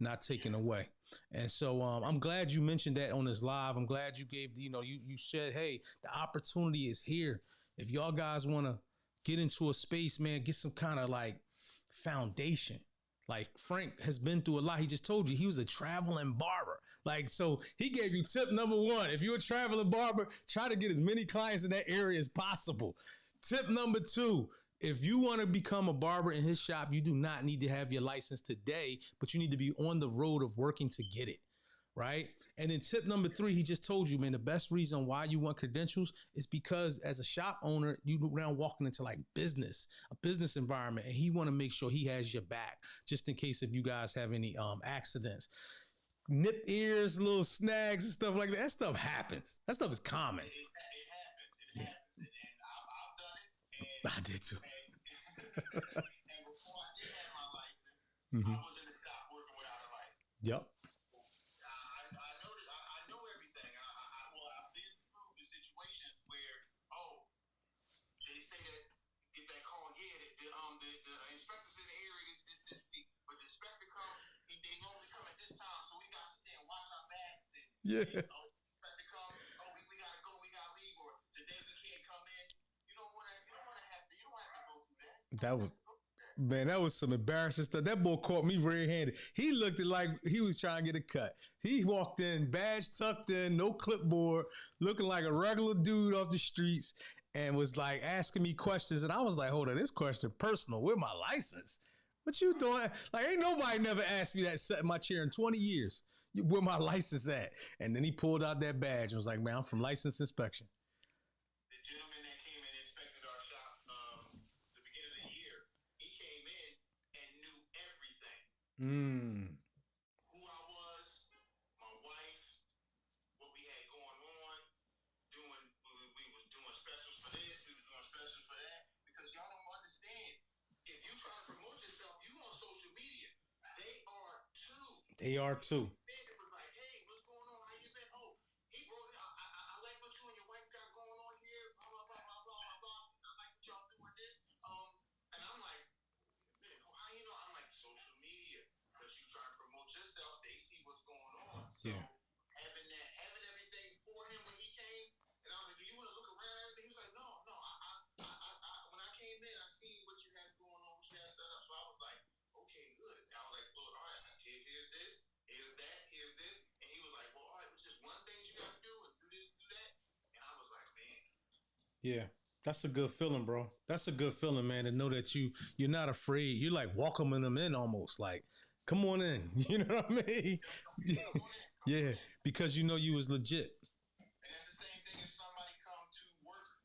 A: not taking away. And so I'm glad you mentioned that on this live. I'm glad you gave, you said, hey, the opportunity is here. If y'all guys want to get into a space, man, get some kind of like foundation. Like Frank has been through a lot. He just told you he was a traveling barber. Like, so he gave you tip number one. If you're a traveling barber, try to get as many clients in that area as possible. Tip number two, if you want to become a barber in his shop, you do not need to have your license today, but you need to be on the road of working to get it. Right. And then tip number three, he just told you, man, the best reason why you want credentials is because as a shop owner, you now walking into like a business environment, and he want to make sure he has your back just in case if you guys have any accidents. Nip ears, little snags and stuff like that. That stuff happens. That stuff is common.
B: It happens. And I've done it. And
A: I did too.
B: and before I did have my license,
A: Mm-hmm.
B: I was in the shop working without a license.
A: Yep.
B: I know everything. I've been through the situations where, they say that get that call, the inspector's in the area this week, but the inspector comes, they normally come at this time, so we got to sit there and watch our backs and
A: Yeah.
B: inspector comes, we gotta go, we gotta leave, or today we can't come in. You don't want to have to go through that.
A: Man, that was some embarrassing stuff. That boy caught me red-handed. He looked like he was trying to get a cut. He walked in, badge tucked in, no clipboard, looking like a regular dude off the streets, and was like asking me questions. And I was like, hold on, this question personal. Where my license? What you doing? Like, ain't nobody never asked me that sat in my chair in 20 years. Where my license at? And then he pulled out that badge and was like, man, I'm from license inspection.
B: The gentleman that came and inspected our shop the beginning of the year, he came in and knew everything. Who I was, my wife, what we had going on, we was doing specials for this, we was doing specials for that, because y'all don't understand. If you try to promote yourself, you on social media. They are too.
A: They are too.
B: It was like, hey, what's going on? How you been? Oh, he broke it. I like what you and your wife got going on here. Blah blah blah blah blah blah. I like what y'all doing this. And I'm like, how you know? I'm like, social media, because you try to promote yourself. They see what's going on. So
A: Yeah.
B: having everything for him when he came, and I was like, do you want to look around and everything? He was like, no. When I came in, I seen what you had going on, what you had set up. So I was like, okay, good. I was
A: Yeah. That's a good feeling, bro. That's a good feeling, man, to know that you're not afraid. You're like welcoming them in almost like, come on in. You know what I mean?
B: Come on in, come on
A: Yeah,
B: in.
A: because you know you was legit.
B: And it's the same thing if somebody come to work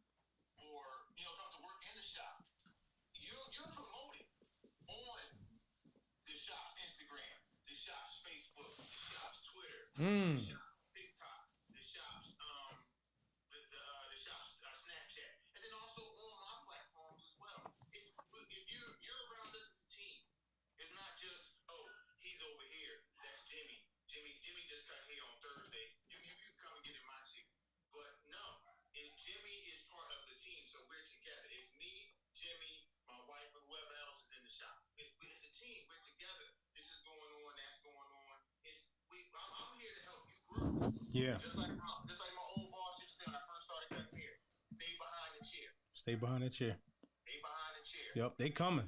B: or come to work in the shop. You're promoting on the shop's Instagram, the shop's Facebook, the shop's Twitter, the
A: Mm.
B: shop's TikTok, the shop's the shop's Snapchat, and then also on my platforms as well. It's if you're around us as a team, it's not just he's over here. That's Jimmy. Jimmy just got here on Thursday. You come and get in my chicken. But no, it's Jimmy is part of the team, so we're together. It's me, Jimmy, my wife, and whoever else is in the shop. It's a team. We're together. This is going on. That's going on. I'm here to help you grow.
A: Yeah.
B: Just like my old boss used to say when I first started cutting hair. Stay behind the chair.
A: Stay behind that chair.
B: Stay behind the chair.
A: Yep, they coming.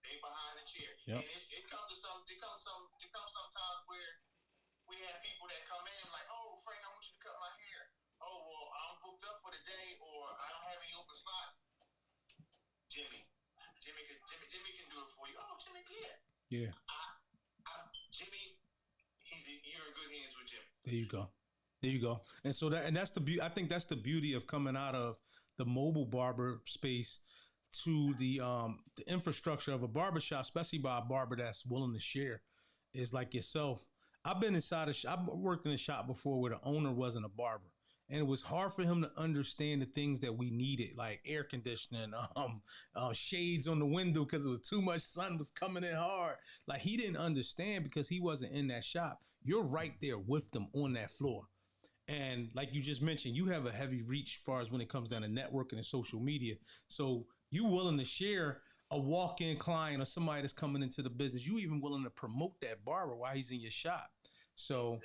B: Stay behind the chair.
A: Yep.
B: And it comes sometimes where we have people that come in and like, oh Frank, I want you to cut my hair. Oh well, I'm booked up for the day, or I don't have any open slots. Jimmy can do it for you. Oh, Jimmy, yeah.
A: Yeah.
B: Jimmy, you're in good hands with Jimmy.
A: There you go. There you go. And so that's the beauty. I think that's the beauty of coming out of the mobile barber space to the infrastructure of a barbershop, especially by a barber that's willing to share, is like yourself. I've been inside I've worked in a shop before where the owner wasn't a barber. And it was hard for him to understand the things that we needed, like air conditioning, shades on the window because it was too much sun was coming in hard. Like he didn't understand because he wasn't in that shop. You're right there with them on that floor. And like you just mentioned, you have a heavy reach as far as when it comes down to networking and social media. So you willing to share a walk-in client or somebody that's coming into the business. You even willing to promote that barber while he's in your shop. So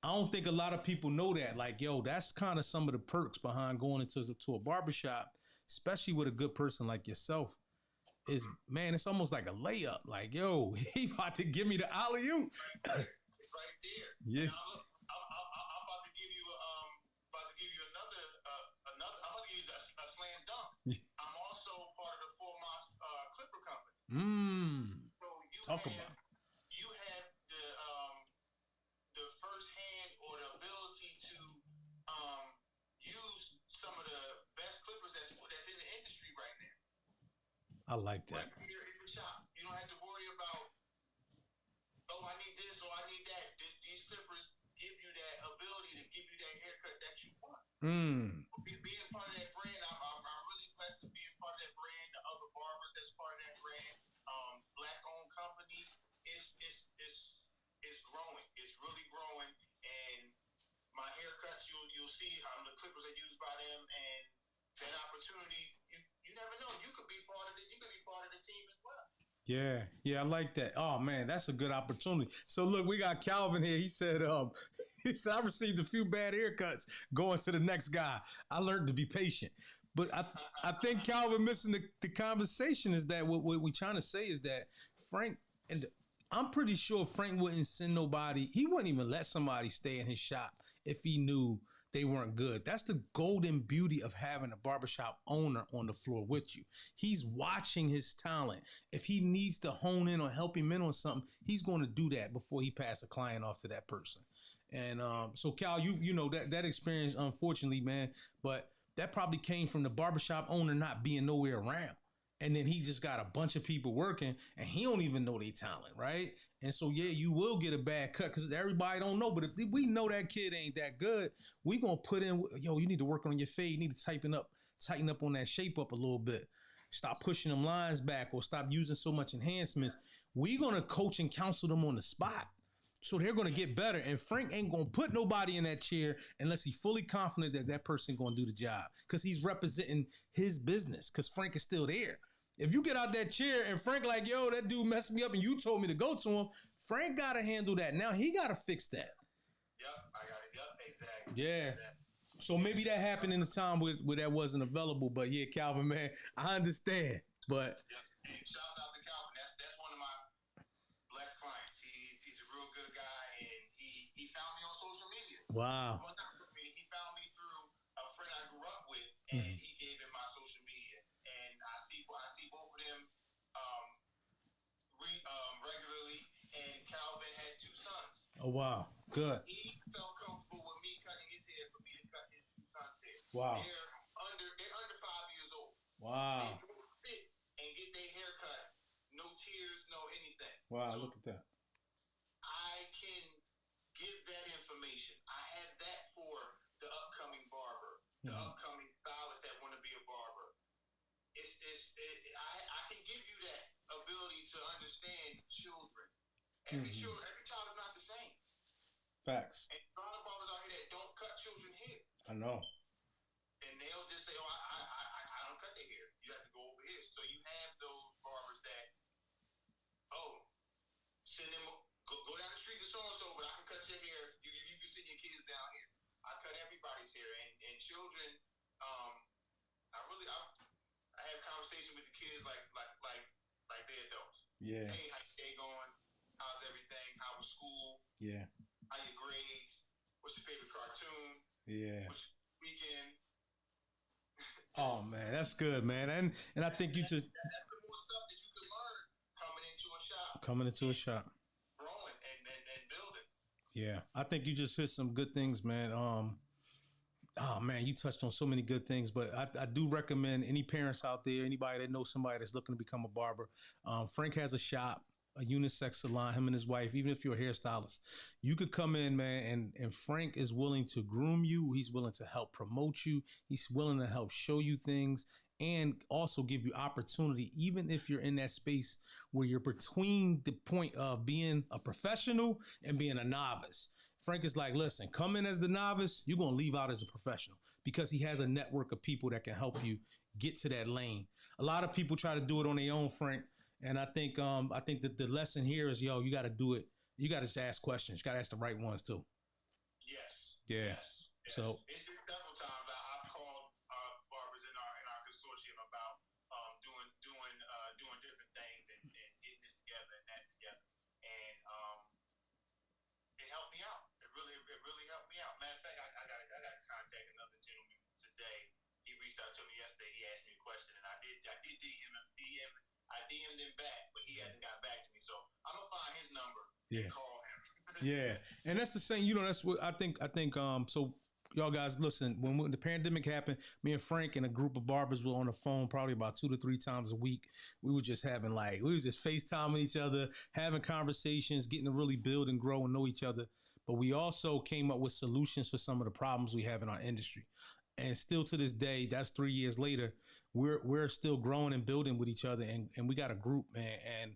A: I don't think a lot of people know that. Like, yo, that's kind of some of the perks behind going into to a barbershop, especially with a good person like yourself. Is man, it's almost like a layup. Like, yo, he about to give me the alley-oop.
B: It's right there.
A: Yeah.
B: I'm about to give you another. I'm about to give you a slam dunk. I'm also part of the Four Mile Clipper Company. So you have the first hand or the ability to use some of the best clippers that's in the industry right now.
A: I like that.
B: Right here in the shop, you don't have to worry about, oh, I need this or I need that. These clippers give you that ability to give you that haircut that you want. Being part of that brand, I'm really blessed to be a part of that brand. The other barbers that's part of that brand, black-owned company, it's growing. It's really growing, and my haircuts, you'll see the clippers are used by them, and that opportunity, you never know. You could be part of it. You could be part of the team as well.
A: Yeah, I like that. Oh man, that's a good opportunity. So look, we got Calvin here. He said, I received a few bad haircuts going to the next guy. I learned to be patient. But I think Calvin missing the conversation is that what we're trying to say is that Frank, and I'm pretty sure Frank wouldn't send nobody. He wouldn't even let somebody stay in his shop if he knew they weren't good. That's the golden beauty of having a barbershop owner on the floor with you. He's watching his talent. If he needs to hone in or help him in on something, he's going to do that before he pass a client off to that person. And so Cal, you know that experience, unfortunately, man, but that probably came from the barbershop owner not being nowhere around. And then he just got a bunch of people working and he don't even know their talent, right? And so, yeah, you will get a bad cut because everybody don't know. But if we know that kid ain't that good, we going to put in, yo, you need to work on your fade. You need to tighten up on that shape up a little bit. Stop pushing them lines back or stop using so much enhancements. We going to coach and counsel them on the spot. So they're going to get better. And Frank ain't going to put nobody in that chair unless he's fully confident that that person going to do the job because he's representing his business because Frank is still there. If you get out that chair and Frank like, yo, that dude messed me up and you told me to go to him, Frank got to handle that. Now he got to fix that.
B: Yep, I got it. Yep, exactly.
A: Yeah.
B: Exactly.
A: So maybe that happened in a time where that wasn't available. But yeah, Calvin, man, I understand. But
B: yep. Hey, shout out to Calvin. That's one of my blessed clients. He's a real good guy, and he found me on social media.
A: Wow.
B: Well, not with me. He found me through a friend I grew up with, and he gave him my
A: Oh wow, good.
B: He felt comfortable with me cutting his hair for me to cut his two sons' hair.
A: Wow.
B: They're under 5 years old. They
A: Wow.
B: both sit and get their hair cut. No tears, no anything.
A: Wow.
B: So
A: Look at that.
B: I can give that information. I have that for the upcoming barber, the upcoming stylist that want to be a barber. I can give you that ability to understand children. Every child is not the same.
A: Facts.
B: And a lot of barbers out here that don't cut children hair.
A: I know.
B: And they'll just say, "Oh, I don't cut their hair. You have to go over here." So you have those barbers that, oh, send them go down the street to so and so, but I can cut your hair. You can send your kids down here. I cut everybody's hair, and children. I have conversation with the kids like they're adults.
A: Yeah.
B: Hey, how your day going? How's everything? How was school?
A: Yeah.
B: How your grades? What's your favorite cartoon?
A: Yeah.
B: What's your weekend?
A: Oh man, that's good, man. And I think you just
B: that's the more stuff that you can learn coming into a shop.
A: Growing
B: and building.
A: Yeah. I think you just hit some good things, man. Oh man, you touched on so many good things, but I do recommend any parents out there, anybody that knows somebody that's looking to become a barber. Frank has a shop, a unisex salon, him and his wife. Even if you're a hairstylist, you could come in, man, and Frank is willing to groom you. He's willing to help promote you. He's willing to help show you things and also give you opportunity, even if you're in that space where you're between the point of being a professional and being a novice. Frank is like, listen, come in as the novice, you're going to leave out as a professional because he has a network of people that can help you get to that lane. A lot of people try to do it on their own, Frank. And I think that the lesson here is, yo, you got to do it. You got to just ask questions. You got to ask the right ones too.
B: Yes.
A: Yeah.
B: Yes.
A: So
B: it's several times I've called barbers in our consortium about doing different things and getting this together and that together, and it helped me out. It really helped me out. Matter of fact, I got to contact another gentleman today. He reached out to me yesterday. He asked me a question, and I did DM'd him back, but he hasn't got back to me. So I'm gonna find his number and call him.
A: Yeah, and that's the same. That's what I think. So y'all guys, listen. When the pandemic happened, me and Frank and a group of barbers were on the phone probably about 2 to 3 times a week. We were just having we was just FaceTiming each other, having conversations, getting to really build and grow and know each other. But we also came up with solutions for some of the problems we have in our industry. And still to this day, that's 3 years later, we're still growing and building with each other, and we got a group, man. And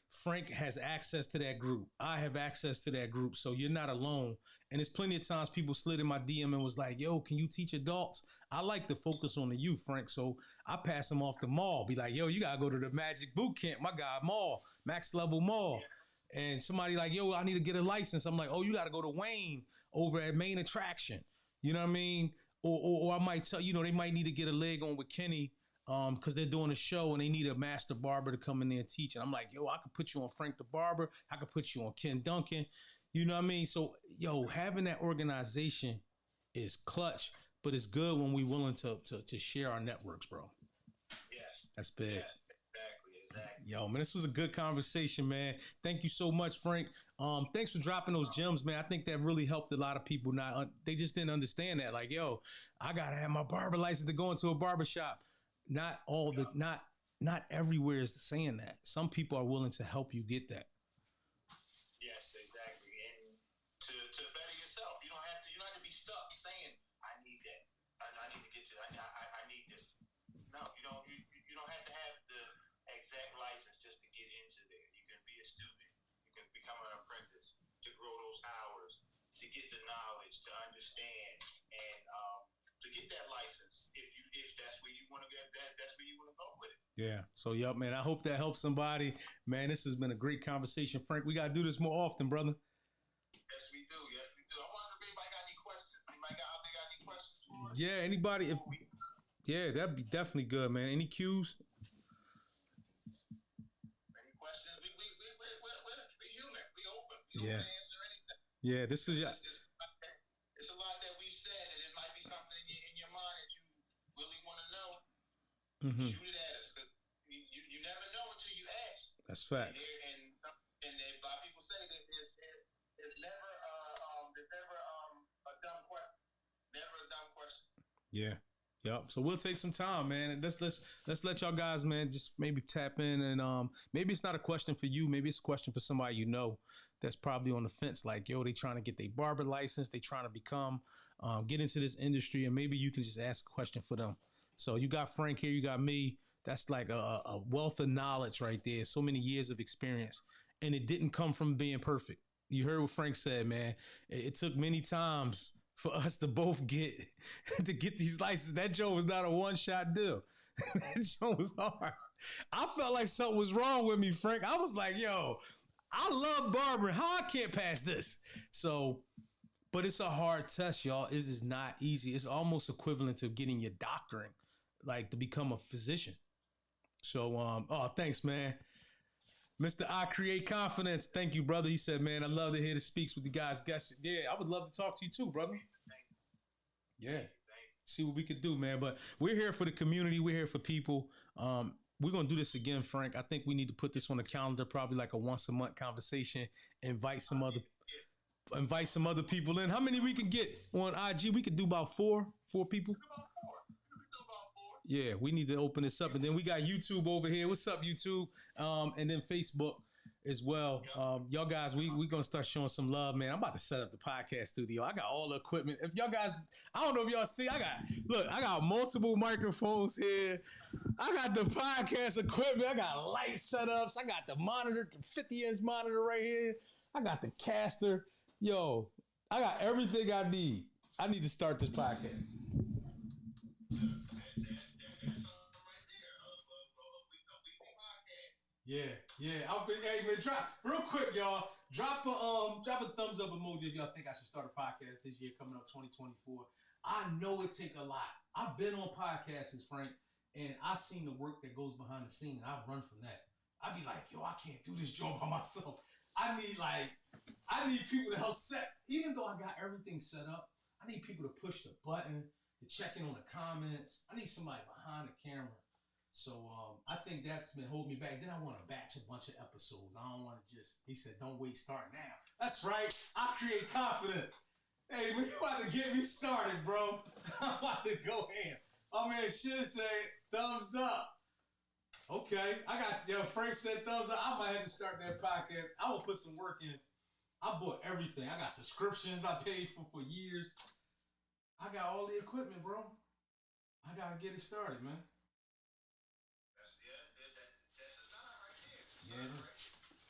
A: Frank has access to that group. I have access to that group. So you're not alone. And there's plenty of times people slid in my DM and was like, yo, can you teach adults? I like to focus on the youth, Frank. So I pass them off the mall. Be like, yo, you got to go to the Magic Boot Camp. My guy, Mall, Max Level Mall. And somebody like, yo, I need to get a license. I'm like, oh, you got to go to Wayne over at Main Attraction. You know what I mean? Or I might tell, they might need to get a leg on with Kenny because they're doing a show and they need a master barber to come in there and teach. And I'm like, yo, I could put you on Frank the Barber. I could put you on Ken Duncan. You know what I mean? So, yo, having that organization is clutch, but it's good when we're willing to share our networks, bro.
B: Yes.
A: That's big.
B: Yeah, exactly.
A: Yo, man, this was a good conversation, man. Thank you so much, Frank. Thanks for dropping those gems, man. I think that really helped a lot of people. They just didn't understand that. Like, yo, I gotta have my barber license to go into a barber shop. Not everywhere is saying that. Some people are willing to help you get that.
B: Yes, exactly. And to better yourself, you don't have to be stuck saying, I need that. I need to get to that. I need this. No, you don't have to have the exact license just to get into there. You can be a student. You can become an apprentice to grow those hours, to get the knowledge, to understand, and to get that license. If that's where you want to get, that's where you want to go with it.
A: Yeah. So, yup, man. I hope that helps somebody. Man, this has been a great conversation, Frank. We gotta do this more often, brother.
B: Yes, we do. I wonder if anybody got any questions. Anybody got any questions for us?
A: Yeah. Anybody? Yeah, that'd be definitely good, man. Any cues?
B: Yeah. Answer anything.
A: Yeah, this is
B: it's a lot that we've said, and it might be something in your mind that you really want to know. Shoot it at us, because you never know until you ask.
A: That's facts.
B: And a lot of people say that there's never a
A: Yeah. Yep. So we'll take some time, man. And let's let y'all guys, man, just maybe tap in and maybe it's not a question for you, maybe it's a question for somebody you know that's probably on the fence, like, yo, they trying to get their barber license, they trying to become get into this industry, and maybe you can just ask a question for them. So you got Frank here, you got me. That's like a wealth of knowledge right there. So many years of experience. And it didn't come from being perfect. You heard what Frank said, man. It took many times for us to both get to get these licenses. That joke was not a one shot deal. That joke was hard. I felt like something was wrong with me, Frank. I was like, yo, I love barbering. How I can't pass this? So, but it's a hard test, y'all. It is not easy. It's almost equivalent to getting your doctorate, like to become a physician. So, oh, thanks, man. Mr. I Create Confidence. Thank you, brother. He said, man, I love to hear the speaks with you guys. Yeah, I would love to talk to you too, brother. Yeah. See what we could do, man. But we're here for the community. We're here for people. We're gonna do this again, Frank. I think we need to put this on the calendar, probably like a once a month conversation. Invite some other people in. How many we can get on IG? We could do about four people. Yeah, we need to open this up, and then we got YouTube over here. What's up, YouTube? And then Facebook as well. Y'all guys, we gonna start showing some love, man. I'm about to set up the podcast studio. I got all the equipment. If y'all guys, I don't know if y'all see, I got multiple microphones here. I got the podcast equipment. I got light setups. I got the monitor, the 50-inch monitor right here. I got the caster. Yo, I got everything I need. I need to start this podcast. Yeah, yeah. Hey, man, drop real quick, y'all. Drop a thumbs up emoji if y'all think I should start a podcast this year coming up 2024. I know it take a lot. I've been on podcasts, Frank, and I seen the work that goes behind the scene, and I run from that. I be like, yo, I can't do this job by myself. I need people to help set. Even though I got everything set up, I need people to push the button, to check in on the comments. I need somebody behind the camera. So I think that's been holding me back. Then I want to batch a bunch of episodes. I don't want to just, he said, don't wait, start now. That's right. I create confidence. Hey, man, you about to get me started, bro. I'm about to go in. My man should say thumbs up. Okay. Frank said thumbs up. I might have to start that podcast. I will put some work in. I bought everything. I got subscriptions I paid for years. I got all the equipment, bro. I got to get it started, man.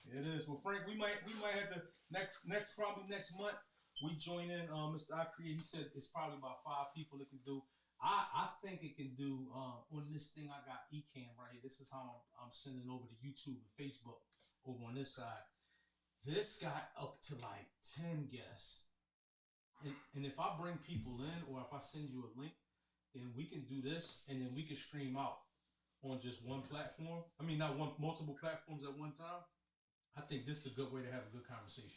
A: Yeah, it is. Well, Frank, we might have to probably next month we join in. Mr. I Create. He said it's probably about 5 people it can do. I think it can do on this thing. I got Ecamm right here. This is how I'm sending over to YouTube and Facebook over on this side. This got up to like 10 guests, and if I bring people in or if I send you a link, then we can do this and then we can stream out on just one platform. I mean, not multiple platforms at one time. I think this is a good way to have a good conversation.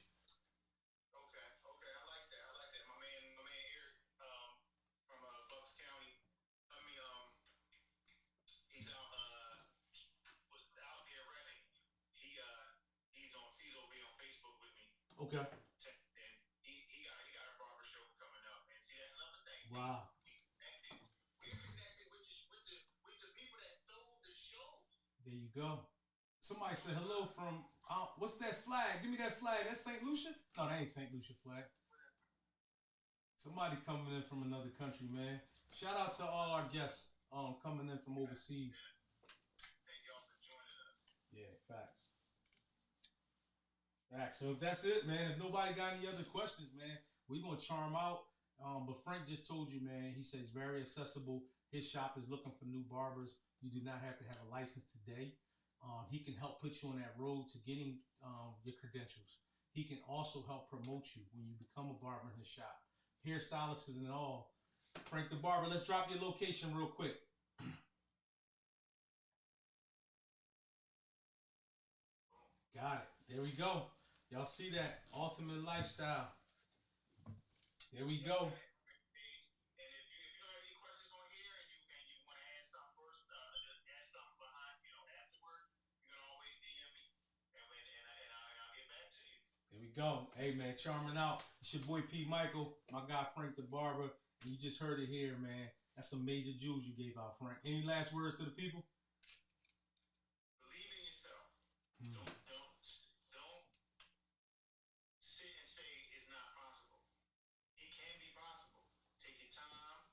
B: Okay, I like that. My man Eric, from Bucks County. I mean, he's was out there running. He's over here on Facebook with me.
A: Okay.
B: And he got a barber show coming up. And see, that's another thing.
A: Wow.
B: We connected with the people that stole the shows.
A: There you go. Somebody said hello from, what's that flag? Give me that flag. That's St. Lucia? No, that ain't St. Lucia flag. Somebody coming in from another country, man. Shout out to all our guests coming in from overseas.
B: Thank y'all for joining us.
A: Yeah, facts. Facts. So if that's it, man, if nobody got any other questions, man, we're going to charm out. But Frank just told you, man, he says very accessible. His shop is looking for new barbers. You do not have to have a license today. He can help put you on that road to getting your credentials. He can also help promote you when you become a barber in his shop. Hairstylists and all. Frank the Barber, let's drop your location real quick. Got it. There we go. Y'all see that? Ultimate lifestyle. There we go. There we go. Hey, man, charming out. It's your boy P.Michael, my guy Frank the Barber. You just heard it here, man. That's some major jewels you gave out, Frank. Any last words to the people?
B: Believe in yourself. Don't sit and say it's not possible. It can be possible. Take your time,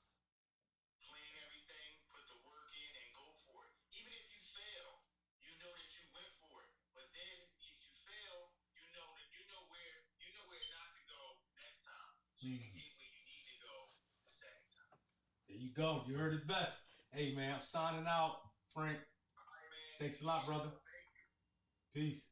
B: plan everything, put the work in, and go for it. Even if you fail, you know that you went for it. But then, if you fail, you know where not to go next time, so you can get where you need to go the second time.
A: There you go. You heard it best. Hey, man, I'm signing out, Frank.
B: All right, man.
A: Thanks a lot, brother. Peace.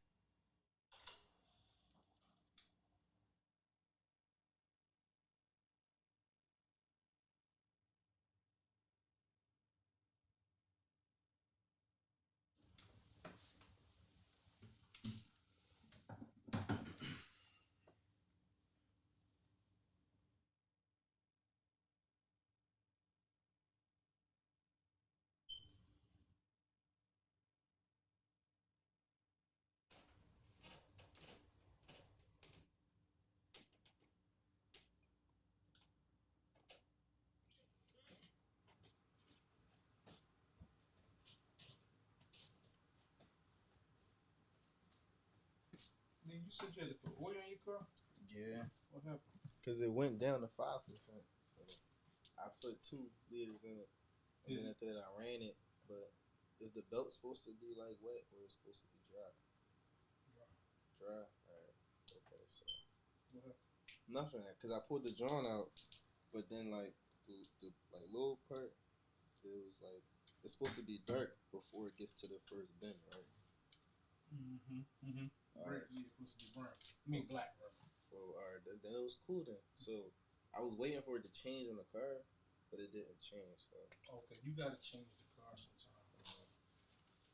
A: You said you had to put oil in your car?
C: Yeah.
A: What happened?
C: Because it went down to 5%. So I put 2 liters in it. And then after that, I ran it. But is the belt supposed to be like wet or is it supposed to be dry? Dry? Alright. Okay, so.
A: What happened?
C: Nothing. Because I pulled the joint out. But then, like, the like little part, it was like, it's supposed to be dark before it gets to the first bend, right?
A: Right. Yeah, it's supposed to be brown. I mean black, bro.
C: Well, alright, then it was cool then. So I was waiting for it to change on the car, but it didn't change. So.
A: Okay, you gotta change the car sometime.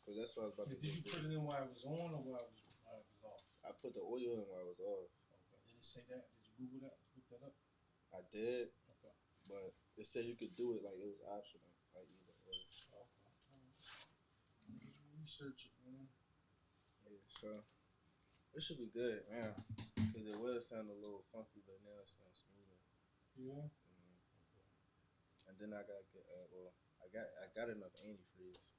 C: Cause that's what I was about to do.
A: Did you put it in while it was on or while it was off?
C: I put the oil in while it was off.
A: Okay. Did it say that? Did you Google that? Look that up?
C: I did.
A: Okay.
C: But it said you could do it like it was optional, like either way.
A: Okay. Research it, man.
C: Yeah, so it should be good, man. Cause it was sound a little funky, but now it sounds smoother.
A: Yeah.
C: Mm-hmm. And then I gotta get I got enough antifreeze.